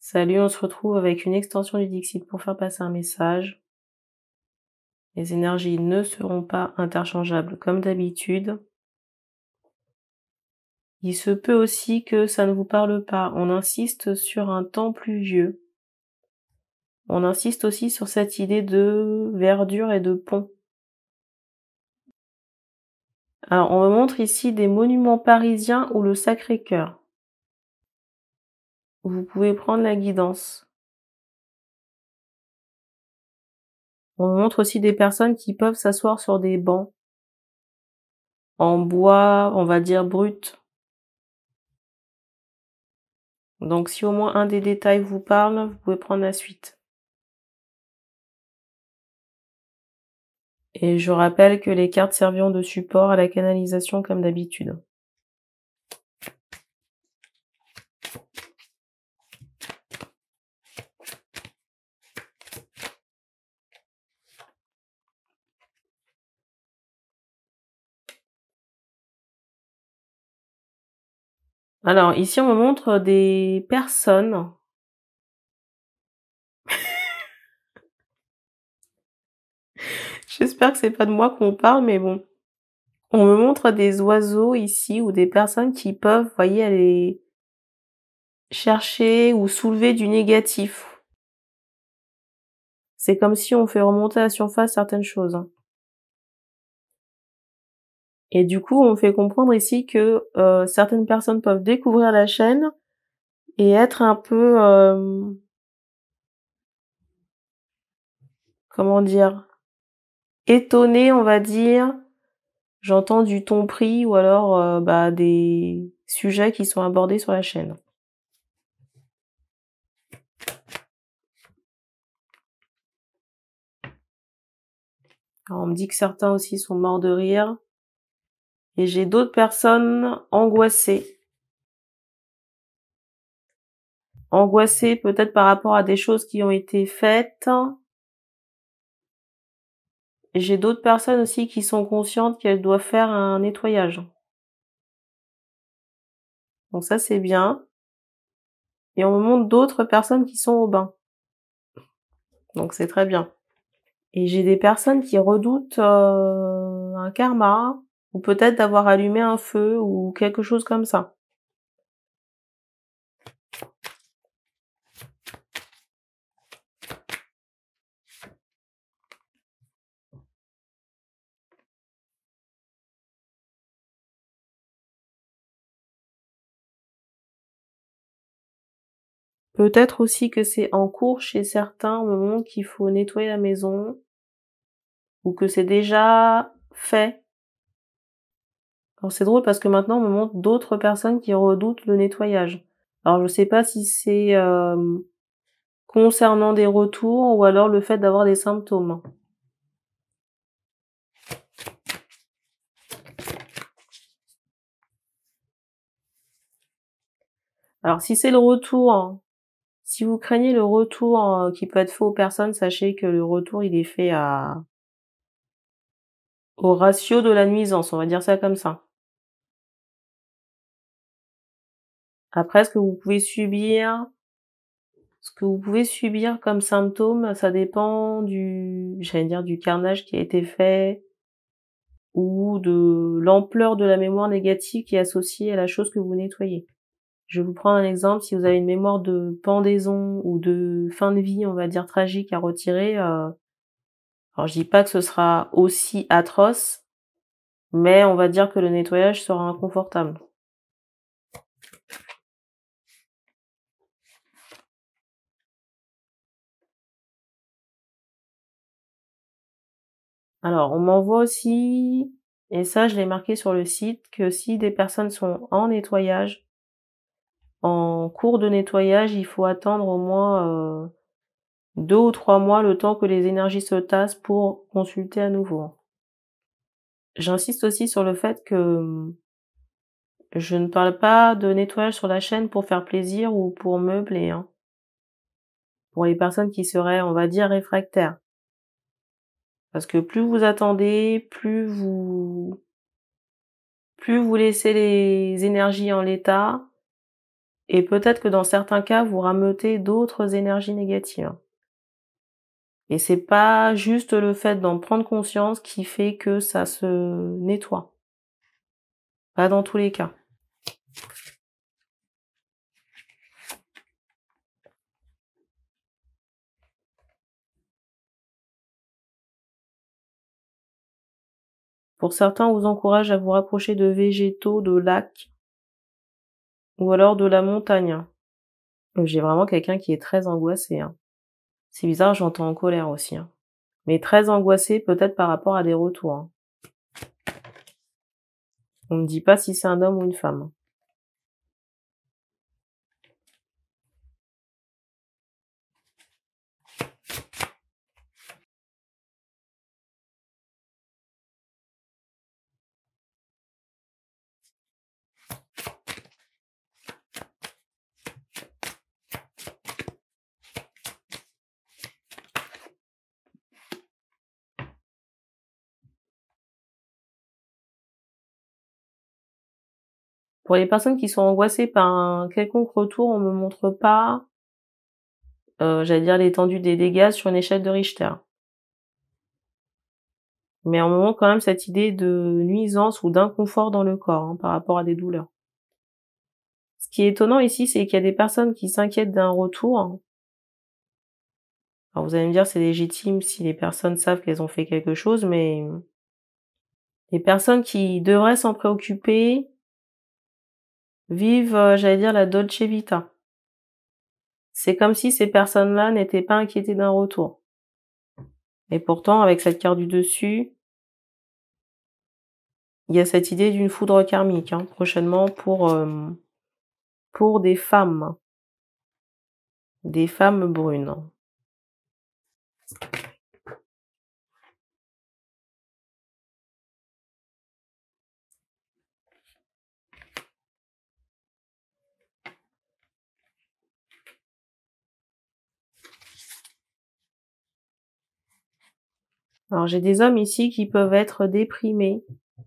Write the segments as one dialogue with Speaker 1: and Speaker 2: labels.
Speaker 1: Salut, on se retrouve avec une extension du Dixit pour faire passer un message. Les énergies ne seront pas interchangeables comme d'habitude. Il se peut aussi que ça ne vous parle pas. On insiste sur un temps pluvieux. On insiste aussi sur cette idée de verdure et de pont. Alors, on me montre ici des monuments parisiens ou le Sacré-Cœur. Vous pouvez prendre la guidance. On me montre aussi des personnes qui peuvent s'asseoir sur des bancs en bois, on va dire brut. Donc si au moins un des détails vous parle, vous pouvez prendre la suite. Et je rappelle que les cartes serviront de support à la canalisation comme d'habitude. Alors ici on me montre des personnes. J'espère que c'est pas de moi qu'on parle, mais bon. On me montre des oiseaux ici ou des personnes qui peuvent, voyez, aller chercher ou soulever du négatif. C'est comme si on fait remonter à la surface certaines choses. Et du coup, on fait comprendre ici que certaines personnes peuvent découvrir la chaîne et être un peu, comment dire, étonnées, on va dire. J'entends du ton pris ou alors des sujets qui sont abordés sur la chaîne. Alors, on me dit que certains aussi sont morts de rire. Et j'ai d'autres personnes angoissées. Angoissées peut-être par rapport à des choses qui ont été faites. Et j'ai d'autres personnes aussi qui sont conscientes qu'elles doivent faire un nettoyage. Donc ça, c'est bien. Et on me montre d'autres personnes qui sont au bain. Donc c'est très bien. Et j'ai des personnes qui redoutent un karma, ou peut-être d'avoir allumé un feu, ou quelque chose comme ça. Peut-être aussi que c'est en cours chez certains au moment qu'il faut nettoyer la maison, ou que c'est déjà fait. Alors c'est drôle parce que maintenant on me montre d'autres personnes qui redoutent le nettoyage. Alors je sais pas si c'est concernant des retours ou alors le fait d'avoir des symptômes. Alors si c'est le retour, si vous craignez le retour qui peut être fait aux personnes, sachez que le retour il est fait au ratio de la nuisance, on va dire ça comme ça. Après ce que vous pouvez subir comme symptôme, ça dépend du carnage qui a été fait ou de l'ampleur de la mémoire négative qui est associée à la chose que vous nettoyez. Je vais vous prendre un exemple, si vous avez une mémoire de pendaison ou de fin de vie, on va dire tragique à retirer, alors je dis pas que ce sera aussi atroce, mais on va dire que le nettoyage sera inconfortable. Alors, on m'envoie aussi, et ça je l'ai marqué sur le site, que si des personnes sont en nettoyage, en cours de nettoyage, il faut attendre au moins 2 ou 3 mois, le temps que les énergies se tassent pour consulter à nouveau. J'insiste aussi sur le fait que je ne parle pas de nettoyage sur la chaîne pour faire plaisir ou pour meubler, hein. Pour les personnes qui seraient, on va dire, réfractaires. Parce que plus vous attendez, plus vous laissez les énergies en l'état, et peut-être que dans certains cas, vous rameutez d'autres énergies négatives. Et c'est pas juste le fait d'en prendre conscience qui fait que ça se nettoie. Pas dans tous les cas. Pour certains, on vous encourage à vous rapprocher de végétaux, de lacs ou alors de la montagne. J'ai vraiment quelqu'un qui est très angoissé, hein. C'est bizarre, j'entends en colère aussi, hein. Mais très angoissé peut-être par rapport à des retours, hein. On me dit pas si c'est un homme ou une femme. Pour les personnes qui sont angoissées par un quelconque retour, on me montre pas, j'allais dire l'étendue des dégâts sur une échelle de Richter. Mais on me montre quand même cette idée de nuisance ou d'inconfort dans le corps, hein, par rapport à des douleurs. Ce qui est étonnant ici, c'est qu'il y a des personnes qui s'inquiètent d'un retour. Alors vous allez me dire, c'est légitime si les personnes savent qu'elles ont fait quelque chose, mais les personnes qui devraient s'en préoccuper vivent, j'allais dire, la dolce vita. C'est comme si ces personnes-là n'étaient pas inquiétées d'un retour. Et pourtant, avec cette carte du dessus, il y a cette idée d'une foudre karmique, hein, prochainement pour des femmes brunes. Alors j'ai des hommes ici qui peuvent être déprimés. Vous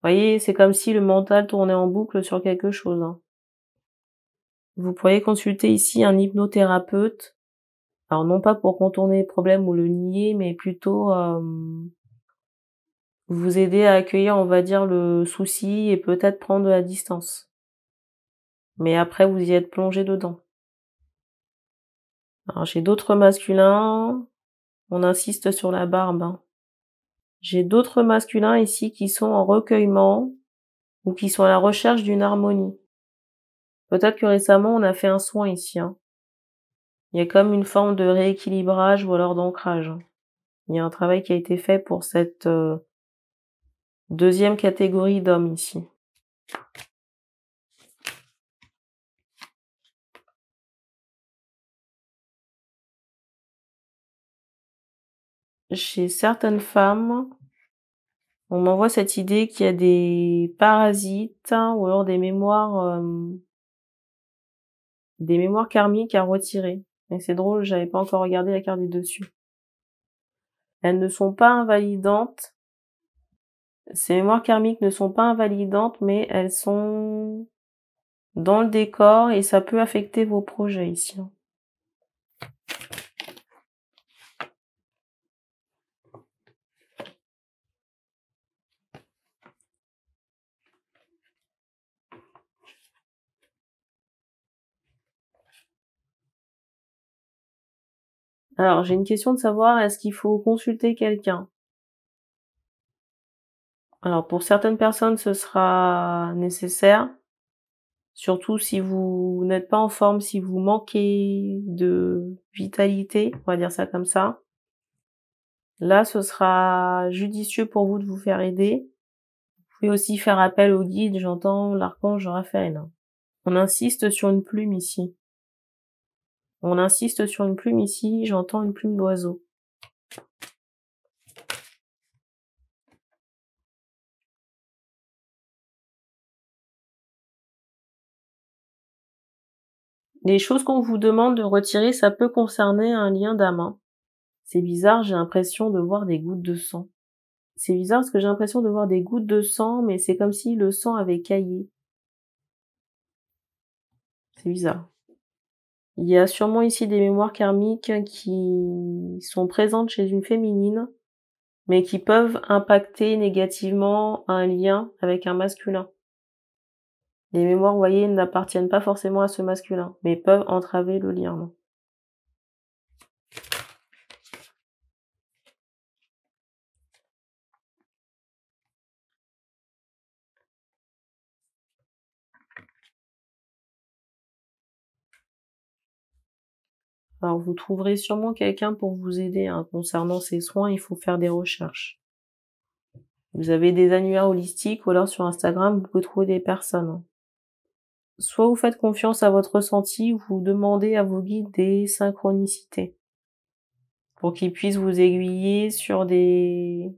Speaker 1: voyez, c'est comme si le mental tournait en boucle sur quelque chose, hein. Vous pourriez consulter ici un hypnothérapeute. Alors non pas pour contourner le problème ou le nier, mais plutôt vous aider à accueillir, on va dire, le souci et peut-être prendre de la distance. Mais après, vous y êtes plongé dedans. Alors j'ai d'autres masculins, on insiste sur la barbe, hein. J'ai d'autres masculins ici qui sont en recueillement ou qui sont à la recherche d'une harmonie. Peut-être que récemment on a fait un soin ici, hein. Il y a comme une forme de rééquilibrage ou alors d'ancrage. Il y a un travail qui a été fait pour cette deuxième catégorie d'hommes ici. Chez certaines femmes, on m'envoie cette idée qu'il y a des parasites, hein, ou alors des mémoires karmiques à retirer. Et c'est drôle, j'avais pas encore regardé la carte du dessus. Elles ne sont pas invalidantes. Ces mémoires karmiques ne sont pas invalidantes, mais elles sont dans le décor et ça peut affecter vos projets ici, hein. Alors, j'ai une question de savoir, est-ce qu'il faut consulter quelqu'un? Alors, pour certaines personnes, ce sera nécessaire, surtout si vous n'êtes pas en forme, si vous manquez de vitalité, on va dire ça comme ça. Là, ce sera judicieux pour vous de vous faire aider. Vous pouvez aussi faire appel au guide, j'entends l'archange Raphaël. On insiste sur une plume ici. On insiste sur une plume ici, j'entends une plume d'oiseau. Les choses qu'on vous demande de retirer, ça peut concerner un lien d'âme, hein. C'est bizarre, j'ai l'impression de voir des gouttes de sang. C'est bizarre parce que j'ai l'impression de voir des gouttes de sang, mais c'est comme si le sang avait caillé. C'est bizarre. Il y a sûrement ici des mémoires karmiques qui sont présentes chez une féminine, mais qui peuvent impacter négativement un lien avec un masculin. Les mémoires, vous voyez, n'appartiennent pas forcément à ce masculin, mais peuvent entraver le lien. Alors vous trouverez sûrement quelqu'un pour vous aider, hein. Concernant ces soins, il faut faire des recherches. Vous avez des annuaires holistiques ou alors sur Instagram, vous pouvez trouver des personnes, hein. Soit vous faites confiance à votre ressenti ou vous demandez à vos guides des synchronicités pour qu'ils puissent vous aiguiller sur les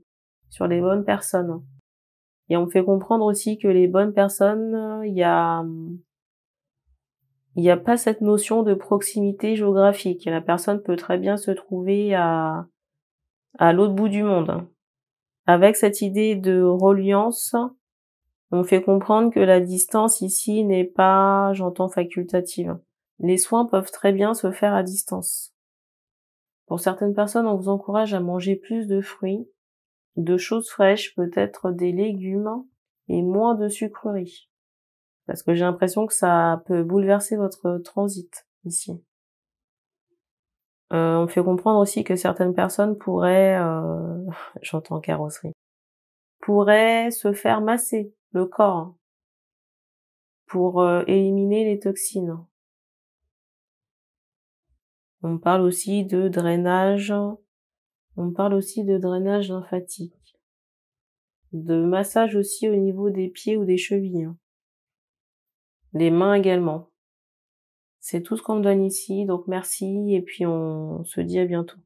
Speaker 1: bonnes personnes. Et on me fait comprendre aussi que les bonnes personnes, il y a pas cette notion de proximité géographique. La personne peut très bien se trouver à l'autre bout du monde, hein. Avec cette idée de reliance, on fait comprendre que la distance ici n'est pas, j'entends, facultative. Les soins peuvent très bien se faire à distance. Pour certaines personnes, on vous encourage à manger plus de fruits, de choses fraîches, peut-être des légumes et moins de sucreries. Parce que j'ai l'impression que ça peut bouleverser votre transit ici. On me fait comprendre aussi que certaines personnes pourraient, j'entends carrosserie, pourraient se faire masser le corps pour éliminer les toxines. On parle aussi de drainage, lymphatique, de massage aussi au niveau des pieds ou des chevilles, des mains également. C'est tout ce qu'on me donne ici, donc merci et puis on se dit à bientôt.